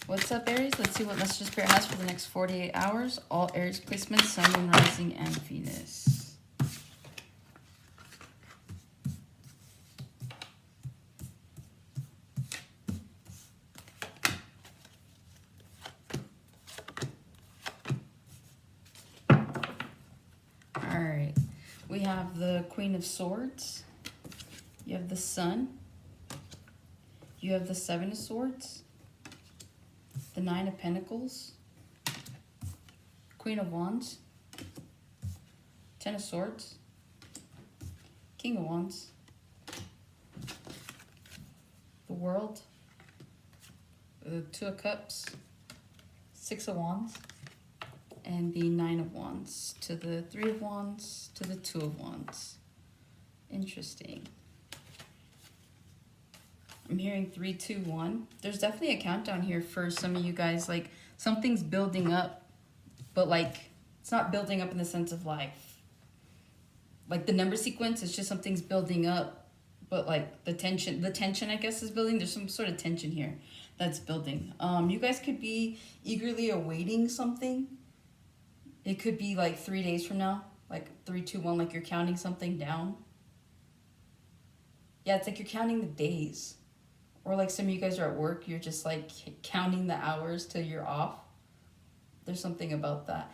What's up, Aries? Let's see what Messenger Spirit has for the next 48 hours. All Aries placements, Sun, Moon, Rising, and Venus. Alright. We have the Queen of Swords. You have the Sun. You have the Seven of Swords. The Nine of Pentacles. Queen of Wands. Ten of Swords. King of Wands. The World. The Two of Cups. Six of Wands. And the Nine of Wands. To the Three of Wands. To the Two of Wands. Interesting. I'm hearing 3, 2, 1. There's definitely a countdown here for some of you guys. Like, something's building up, but like, it's not building up in the sense of life. Like the number sequence, it's just something's building up, but like the tension, I guess, is building. There's some sort of tension here that's building. You guys could be eagerly awaiting something. It could be like 3 days from now, like 3, 2, 1, like you're counting something down. Yeah, it's like you're counting the days. Or like some of you guys are at work, you're just like counting the hours till you're off. There's something about that.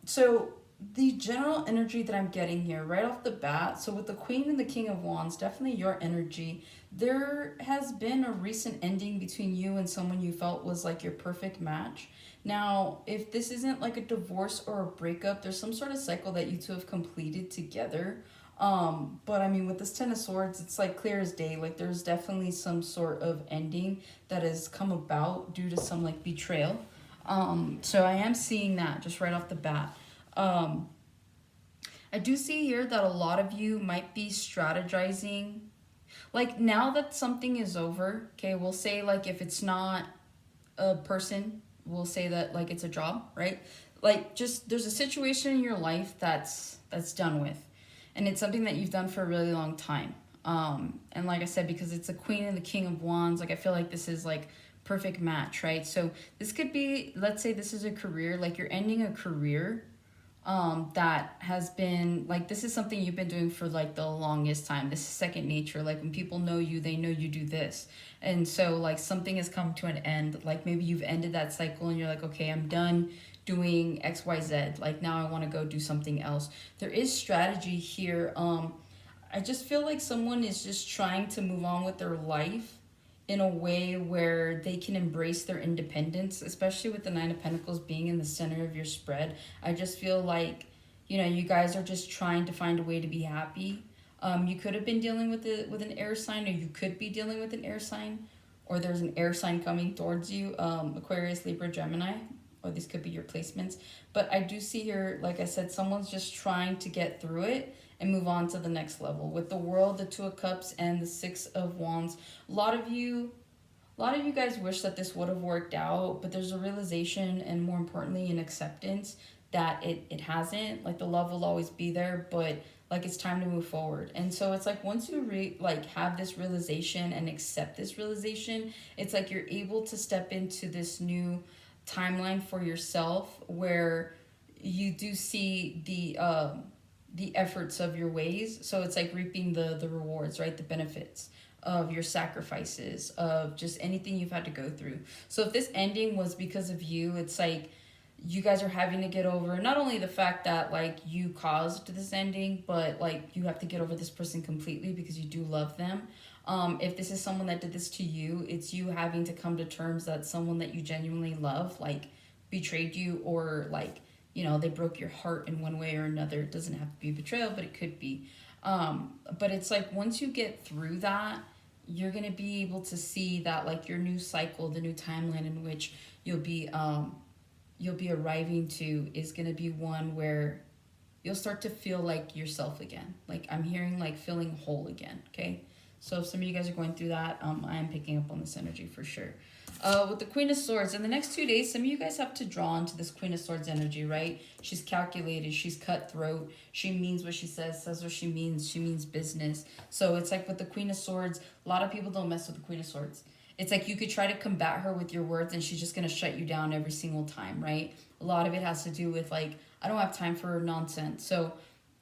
So the general energy that I'm getting here right off the bat, so with the Queen and the King of Wands, definitely your energy. There has been a recent ending between you and someone you felt was like your perfect match. Now, if this isn't like a divorce or a breakup, there's some sort of cycle that you two have completed together. But I mean, with this Ten of Swords, it's like clear as day. Like there's definitely some sort of ending that has come about due to some like betrayal. So I am seeing that just right off the bat. I do see here that a lot of you might be strategizing. Like now that something is over, okay, we'll say like if it's not a person, we'll say that like it's a job, right? Like just there's a situation in your life that's done with. And it's something that you've done for a really long time. And like I said, because it's a Queen and the King of Wands, like I feel like this is like perfect match, right? So this could be, let's say this is a career, like you're ending a career that has been, like this is something you've been doing for like the longest time. This is second nature. Like when people know you, they know you do this. And so like something has come to an end. Like maybe you've ended that cycle and you're like, okay, I'm done doing XYZ. Like now I want to go do something else. There is strategy here. I just feel like someone is just trying to move on with their life in a way where they can embrace their independence, especially with the Nine of Pentacles being in the center of your spread. I just feel like, you know, you guys are just trying to find a way to be happy. You could have been dealing with an air sign, or you could be dealing with an air sign, or there's an air sign coming towards you, Aquarius, Libra, Gemini, or these could be your placements. But I do see here, like I said, someone's just trying to get through it and move on to the next level. With the World, the Two of Cups, and the Six of Wands, a lot of you guys wish that this would have worked out, but there's a realization and more importantly an acceptance that it hasn't. Like the love will always be there, but like it's time to move forward. And so it's like once you have this realization and accept this realization, it's like you're able to step into this new timeline for yourself where you do see the efforts of your ways. So it's like reaping the rewards, right? The benefits of your sacrifices, of just anything you've had to go through. So if this ending was because of you, it's like you guys are having to get over not only the fact that like you caused this ending, but like you have to get over this person completely because you do love them. If this is someone that did this to you, it's you having to come to terms that someone that you genuinely love like betrayed you, or like, you know, they broke your heart in one way or another. It doesn't have to be betrayal, but it could be. But it's like once you get through that, you're going to be able to see that like your new cycle, the new timeline in which you'll be arriving to is going to be one where you'll start to feel like yourself again. Like I'm hearing like feeling whole again, okay? So if some of you guys are going through that, I am picking up on this energy for sure. With the Queen of Swords, in the next 2 days, some of you guys have to draw into this Queen of Swords energy, right? She's calculated, she's cutthroat, she means what she says what she means business. So it's like with the Queen of Swords, a lot of people don't mess with the Queen of Swords. It's like you could try to combat her with your words and she's just going to shut you down every single time, right? A lot of it has to do with like, I don't have time for nonsense. So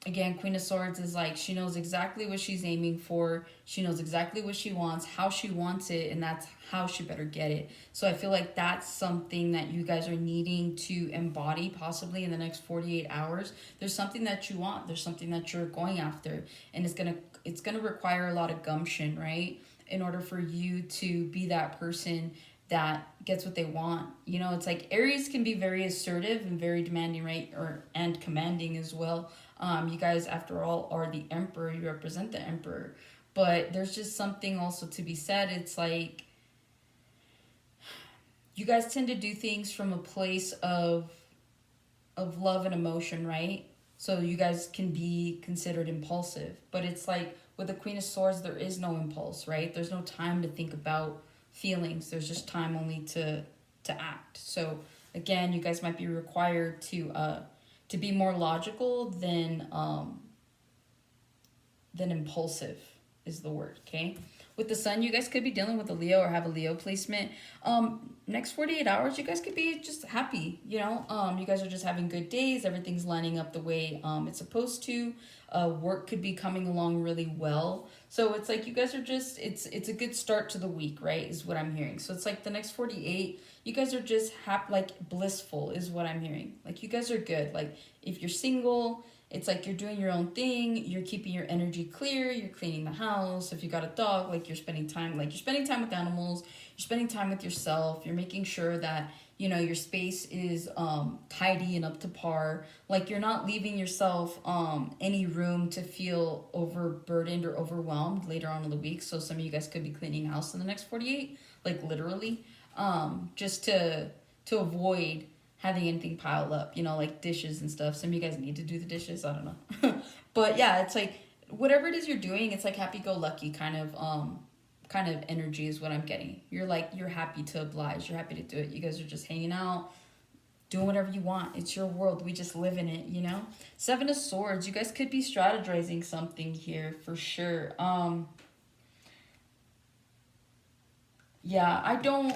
again, Queen of Swords is like, she knows exactly what she's aiming for. She knows exactly what she wants, how she wants it, and that's how she better get it. So I feel like that's something that you guys are needing to embody possibly in the next 48 hours. There's something that you want. There's something that you're going after, and it's going to require a lot of gumption, right? In order for you to be that person that gets what they want. You know, it's like Aries can be very assertive and very demanding, right? Or and commanding as well. You guys, after all, are the emperor. You represent the emperor. But there's just something also to be said. It's like you guys tend to do things from a place of love and emotion, right? So you guys can be considered impulsive. But it's like with the Queen of Swords, there is no impulse, right? There's no time to think about feelings. There's just time only to act. So again, you guys might be required to be more logical than impulsive is the word, okay? With the sun, you guys could be dealing with a Leo or have a Leo placement. Next 48 hours, you guys could be just happy, you know? You guys are just having good days. Everything's lining up the way it's supposed to. Work could be coming along really well. So it's like you guys are just, it's a good start to the week, right? Is what I'm hearing. So it's like the next 48, you guys are just happy, like blissful is what I'm hearing. Like you guys are good. Like if you're single, it's like you're doing your own thing, you're keeping your energy clear, you're cleaning the house. If you got a dog, like you're spending time with animals, you're spending time with yourself, you're making sure that, you know, your space is tidy and up to par. Like you're not leaving yourself any room to feel overburdened or overwhelmed later on in the week. So some of you guys could be cleaning house in the next 48, like literally, just to avoid having anything piled up, you know, like dishes and stuff. Some of you guys need to do the dishes, I don't know. But yeah, it's like whatever it is you're doing, it's like happy go lucky kind of energy is what I'm getting. You're like you're happy to oblige, you're happy to do it. You guys are just hanging out, doing whatever you want. It's your world. We just live in it, you know? Seven of Swords, you guys could be strategizing something here for sure. Yeah, I don't.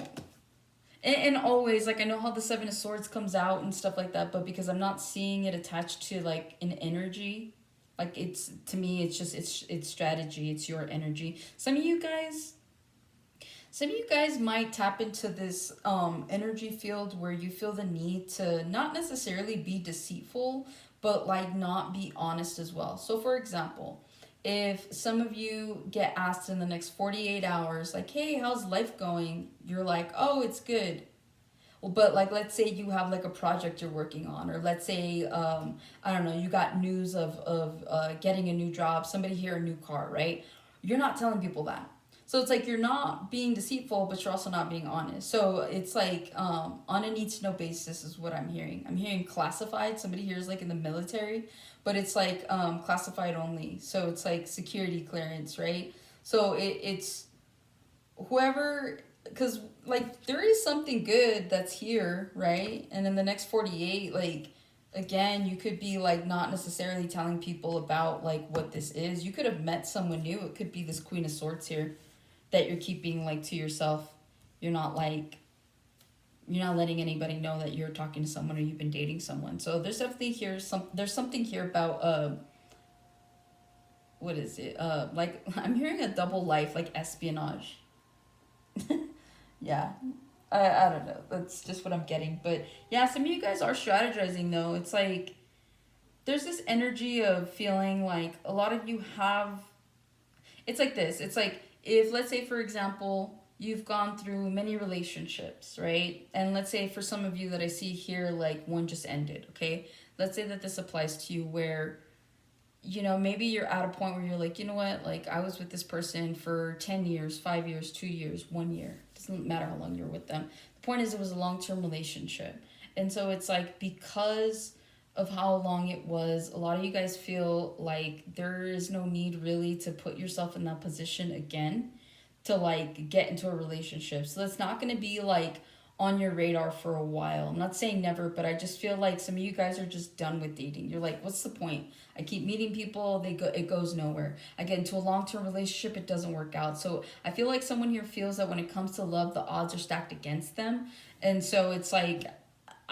And always, like, I know how the Seven of Swords comes out and stuff like that, but because I'm not seeing it attached to, like, an energy, like, it's, to me, it's just, it's strategy, it's your energy. Some of you guys might tap into this energy field where you feel the need to not necessarily be deceitful, but, like, not be honest as well. So, for example, if some of you get asked in the next 48 hours, like, hey, how's life going? You're like, oh, it's good. Well, but like, let's say you have like a project you're working on, or let's say, I don't know, you got news of getting a new job, somebody here, a new car, right? You're not telling people that. So it's like you're not being deceitful, but you're also not being honest. So it's like on a need to know basis is what I'm hearing. I'm hearing classified. Somebody here is like in the military, but it's like classified only. So it's like security clearance, right? So it's whoever, because like there is something good that's here, right? And in the next 48, like again, you could be like not necessarily telling people about like what this is. You could have met someone new. It could be this Queen of Swords here that you're keeping like to yourself. You're not like, you're not letting anybody know that you're talking to someone or you've been dating someone. So there's definitely here there's something here about what is it, like I'm hearing a double life, like espionage. Yeah, I don't know, that's just what I'm getting. But yeah, some of you guys are strategizing though. It's like there's this energy of feeling like a lot of you have, it's like this, it's like if let's say for example you've gone through many relationships, right? And let's say for some of you that I see here, like one just ended, okay? Let's say that this applies to you where, you know, maybe you're at a point where you're like, you know what, like I was with this person for 10 years, 5 years, 2 years, 1 year. Doesn't matter how long you're with them. The point is it was a long-term relationship. And so it's like because of how long it was, a lot of you guys feel like there is no need really to put yourself in that position again to like get into a relationship. So it's not going to be like on your radar for a while. I'm not saying never, but I just feel like some of you guys are just done with dating. You're like, what's the point? I keep meeting people, it goes nowhere. I get into a long-term relationship, it doesn't work out. So I feel like someone here feels that when it comes to love, the odds are stacked against them. And so it's like,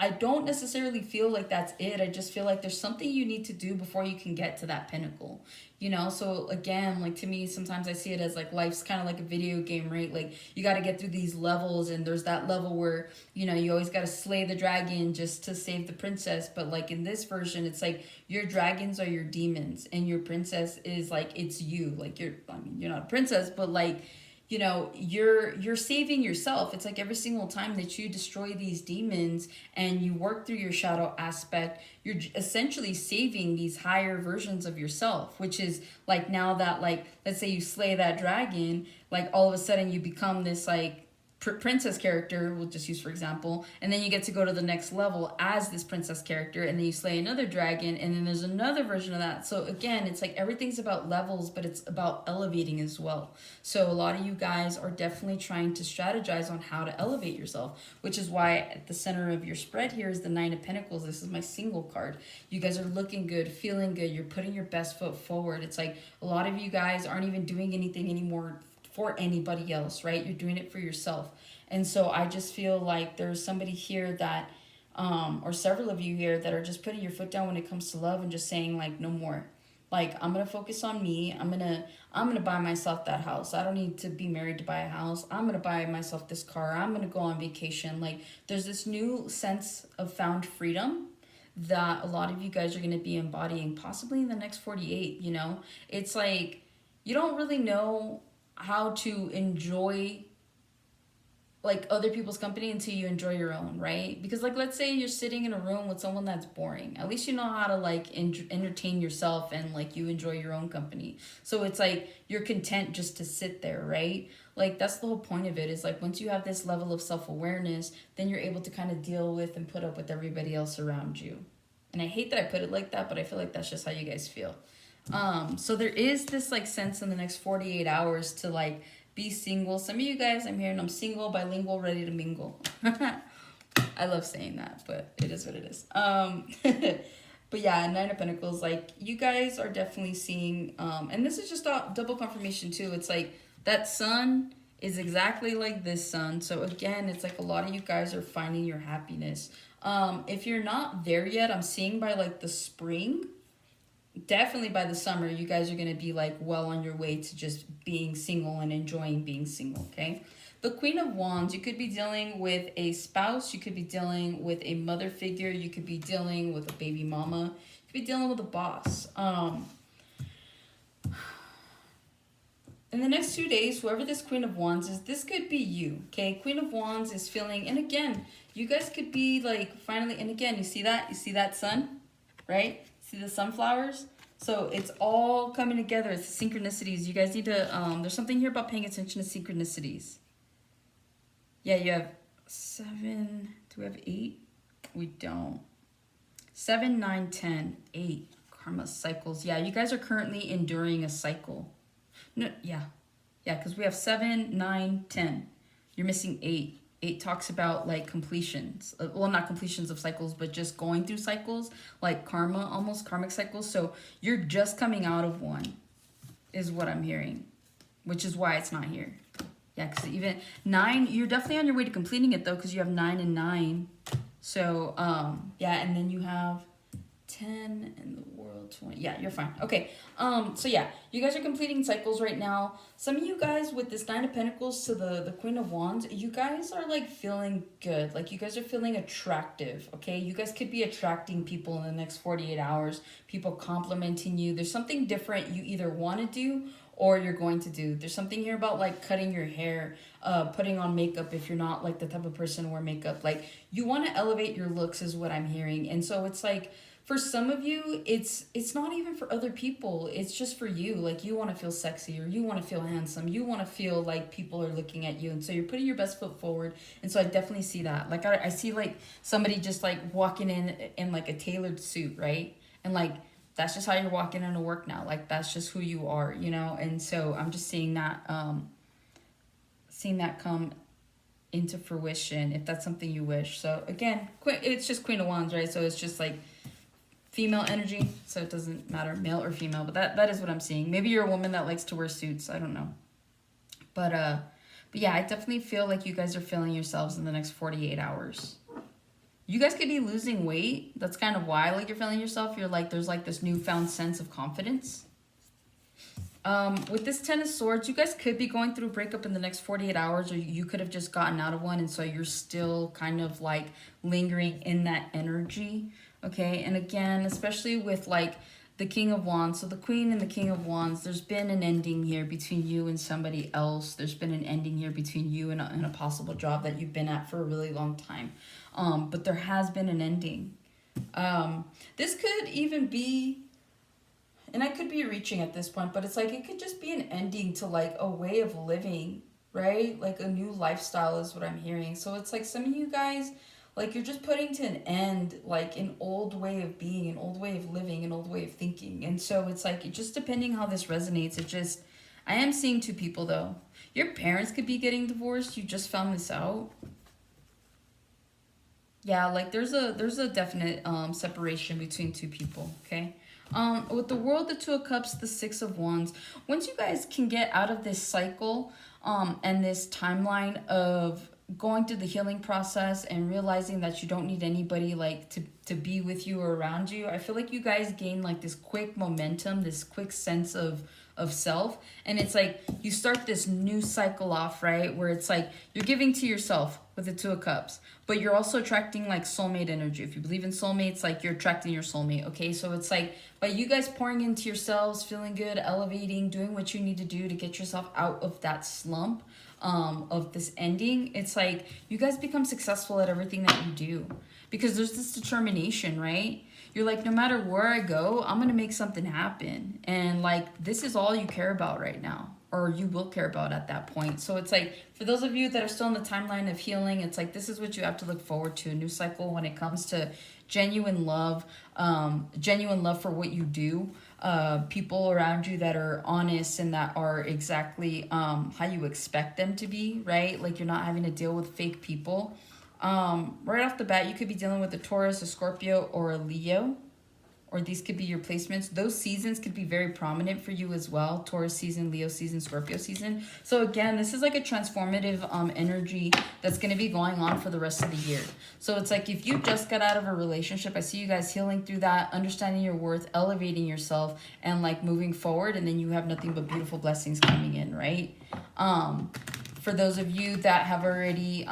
I don't necessarily feel like that's it. I just feel like there's something you need to do before you can get to that pinnacle. You know, so again, like to me, sometimes I see it as like life's kind of like a video game, right? Like you got to get through these levels, and there's that level where, you know, you always got to slay the dragon just to save the princess. But like in this version, it's like your dragons are your demons, and your princess is like, it's you. Like you're not a princess, but like, you know, you're saving yourself. It's like every single time that you destroy these demons and you work through your shadow aspect, you're essentially saving these higher versions of yourself, which is like, now that, like, let's say you slay that dragon, like all of a sudden you become this like princess character, we'll just use for example, and then you get to go to the next level as this princess character, and then you slay another dragon, and then there's another version of that. So again, it's like everything's about levels, but it's about elevating as well. So a lot of you guys are definitely trying to strategize on how to elevate yourself, which is why at the center of your spread here is the Nine of Pentacles. This is my single card. You guys are looking good, feeling good, you're putting your best foot forward. It's like a lot of you guys aren't even doing anything anymore for anybody else, right? You're doing it for yourself. And so I just feel like there's somebody here that, or several of you here that are just putting your foot down when it comes to love and just saying like, no more. Like, I'm going to focus on me. I'm going to buy myself that house. I don't need to be married to buy a house. I'm going to buy myself this car. I'm going to go on vacation. Like, there's this new sense of found freedom that a lot of you guys are going to be embodying possibly in the next 48, you know? It's like, you don't really know how to enjoy like other people's company until you enjoy your own, right? Because like, let's say you're sitting in a room with someone that's boring, at least you know how to like entertain yourself, and like you enjoy your own company. So it's like you're content just to sit there, right? Like that's the whole point of it, is like once you have this level of self-awareness, then you're able to kind of deal with and put up with everybody else around you. And I hate that I put it like that, but I feel like that's just how you guys feel. So there is this like sense in the next 48 hours to like be single. Some of you guys, I'm hearing I'm single, bilingual, ready to mingle. I love saying that, but it is what it is. But yeah, Nine of Pentacles, like you guys are definitely seeing, and this is just a double confirmation too. It's like that sun is exactly like this sun. So again, it's like a lot of you guys are finding your happiness. If you're not there yet, I'm seeing by like the spring, definitely by the summer, you guys are going to be like well on your way to just being single and enjoying being single, okay? The Queen of Wands, you could be dealing with a spouse, you could be dealing with a mother figure, you could be dealing with a baby mama, you could be dealing with a boss. In the next 2 days, whoever this Queen of Wands is, this could be you, okay? Queen of Wands is feeling, and again, you guys could be like finally, and again, you see that sun, right? See the sunflowers? So it's all coming together. It's the synchronicities. You guys need to, there's something here about paying attention to synchronicities. Yeah, you have 7. Do we have 8? We don't. 7, 9, 10, 8. Karma cycles. Yeah, you guys are currently enduring a cycle. No, yeah. Yeah, because we have 7, 9, 10. You're missing 8. 8 talks about like completions. Well, not completions of cycles, but just going through cycles, like karma, almost karmic cycles. So you're just coming out of one, is what I'm hearing, which is why it's not here. Yeah, because even 9, you're definitely on your way to completing it though, because you have 9 and 9. So yeah, and then you have 10 in the world, 20. Yeah, you're fine. Okay. So yeah, you guys are completing cycles right now. Some of you guys with this Nine of Pentacles to the Queen of Wands, you guys are like feeling good. Like you guys are feeling attractive, okay? You guys could be attracting people in the next 48 hours, people complimenting you. There's something different you either want to do or you're going to do. There's something here about like cutting your hair, putting on makeup if you're not like the type of person to wear makeup. Like you want to elevate your looks is what I'm hearing. And so it's like, for some of you, it's not even for other people. It's just for you. Like you want to feel sexy, or you want to feel handsome. You want to feel like people are looking at you. And so you're putting your best foot forward. And so I definitely see that. Like I see like somebody just like walking in like a tailored suit, right? And like that's just how you're walking into work now. Like that's just who you are, you know? And so I'm just seeing that come into fruition if that's something you wish. So again, it's just Queen of Wands, right? So it's just like female energy, so it doesn't matter male or female, but that is what I'm seeing. Maybe you're a woman that likes to wear suits, I don't know. But yeah, I definitely feel like you guys are feeling yourselves in the next 48 hours. You guys could be losing weight. That's kind of why, like, you're feeling yourself. You're like, there's like this newfound sense of confidence. With this Ten of Swords, you guys could be going through a breakup in the next 48 hours, or you could have just gotten out of one, and so you're still kind of like lingering in that energy. Okay, and again, especially with like the King of Wands, so the Queen and the King of Wands, there's been an ending here between you and somebody else. There's been an ending here between you and a possible job that you've been at for a really long time. But there has been an ending. This could even be, and I could be reaching at this point, but it's like it could just be an ending to like a way of living, right? Like a new lifestyle is what I'm hearing. So it's like some of you guys, like you're just putting to an end like an old way of being, an old way of living, an old way of thinking. And so it's like, it just depending how this resonates, it just, I am seeing two people though. Your parents could be getting divorced. You just found this out. Yeah, like there's a definite separation between two people, okay? With the World, the Two of Cups, the Six of Wands, once you guys can get out of this cycle and this timeline of going through the healing process and realizing that you don't need anybody like to be with you or around you, I feel like you guys gain like this quick momentum, this quick sense of self, and it's like you start this new cycle off, right, where it's like you're giving to yourself with the Two of Cups, but you're also attracting like soulmate energy. If you believe in soulmates, like you're attracting your soulmate. Okay, so it's like by you guys pouring into yourselves, feeling good, elevating, doing what you need to do to get yourself out of that slump of this ending, it's like you guys become successful at everything that you do because there's this determination, right? You're like, no matter where I go, I'm gonna make something happen, and like this is all you care about right now, or you will care about at that point. So it's like for those of you that are still in the timeline of healing, it's like this is what you have to look forward to, a new cycle when it comes to genuine love for what you do, people around you that are honest and that are exactly how you expect them to be, right? Like you're not having to deal with fake people. Right off the bat, you could be dealing with a Taurus, a Scorpio, or a Leo, or these could be your placements. Those seasons could be very prominent for you as well. Taurus season, Leo season, Scorpio season. So again, this is like a transformative energy that's going to be going on for the rest of the year. So it's like if you just got out of a relationship, I see you guys healing through that, understanding your worth, elevating yourself, and like moving forward, and then you have nothing but beautiful blessings coming in, right? For those of you that have already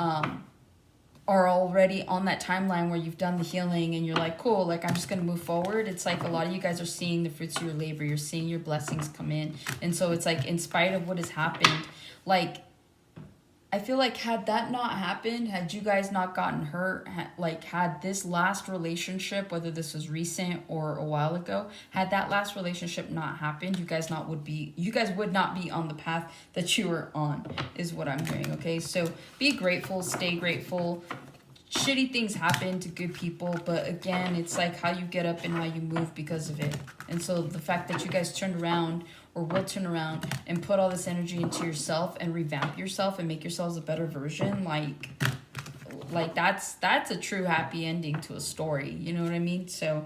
are already on that timeline where you've done the healing and you're like, cool, like I'm just going to move forward. It's like a lot of you guys are seeing the fruits of your labor. You're seeing your blessings come in. And so it's like, in spite of what has happened, like, I feel like had that not happened, had you guys not gotten hurt, had this last relationship, whether this was recent or a while ago, had that last relationship not happened, you guys would not be on the path that you were on, is what I'm hearing. Okay, so be grateful, stay grateful. Shitty things happen to good people, but again, it's like how you get up and how you move because of it. And so the fact that you guys turned around or will turn around and put all this energy into yourself and revamp yourself and make yourselves a better version, like that's a true happy ending to a story. You know what I mean? So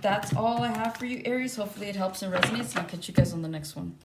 that's all I have for you, Aries. Hopefully it helps and resonates, and I'll catch you guys on the next one.